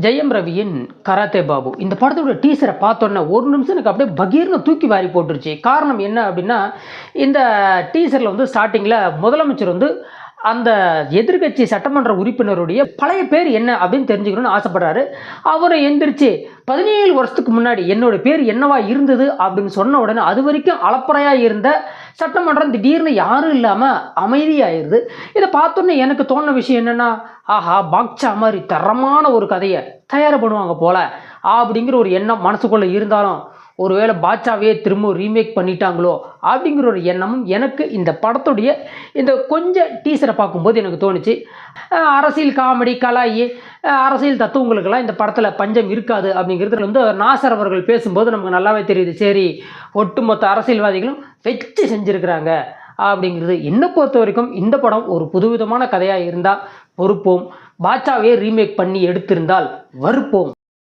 ஜெயம் ரவியின் karate Babu இந்த படத்தோட டீசரை பார்த்தோன்னே ஒரு நிமிஷம் எனக்கு அப்படியே பகீர்னு தூக்கி வாரி போட்டுருச்சு. காரணம் என்ன அப்படின்னா, இந்த டீசரில் வந்து ஸ்டார்டிங்கில் முதலமைச்சர் வந்து அந்த எதிர்கட்சி சட்டமன்ற உறுப்பினருடைய பழைய பேர் என்ன அப்படின்னு தெரிஞ்சுக்கணும்னு ஆசைப்படுறாரு. அவரை எந்திரிச்சு 17 வருஷத்துக்கு முன்னாடி என்னோட பேர் என்னவா இருந்தது அப்படின்னு சொன்ன உடனே அது வரைக்கும் அளப்பறையாக இருந்த சட்டமன்றம் திடீர்னு யாரும் இல்லாமல் அமைதியாயிருது. இதை பார்த்தோன்னே எனக்கு தோணுன விஷயம் என்னென்னா, ஆஹா பாக்சா மாதிரி தரமான ஒரு கதையை தயார் பண்ணுவாங்க போல அப்படிங்கிற ஒரு எண்ணம் மனசுக்குள்ளே இருந்தாலும், ஒருவேளை பாட்சாவே திரும்ப ரீமேக் பண்ணிட்டாங்களோ அப்படிங்கிற ஒரு எண்ணமும் எனக்கு இந்த படத்துடைய இந்த கொஞ்சம் டீசரை பார்க்கும்போது எனக்கு தோணுச்சு. அரசியல் காமெடி கலாயி அரசியல் தத்துவங்களுக்கெல்லாம் இந்த படத்தில் பஞ்சம் இருக்காது அப்படிங்கிறது வந்து நாசர் அவர்கள் பேசும்போது நமக்கு நல்லாவே தெரியுது. சரி, ஒட்டுமொத்த அரசியல்வாதிகளும் வச்சு செஞ்சுருக்கிறாங்க அப்படிங்கிறது. என்னை பொறுத்த வரைக்கும் இந்த படம் ஒரு புதுவிதமான கதையாக இருந்தால் பொறுப்போம், பாட்சாவே ரீமேக் பண்ணி எடுத்திருந்தால் வறுப்போம்.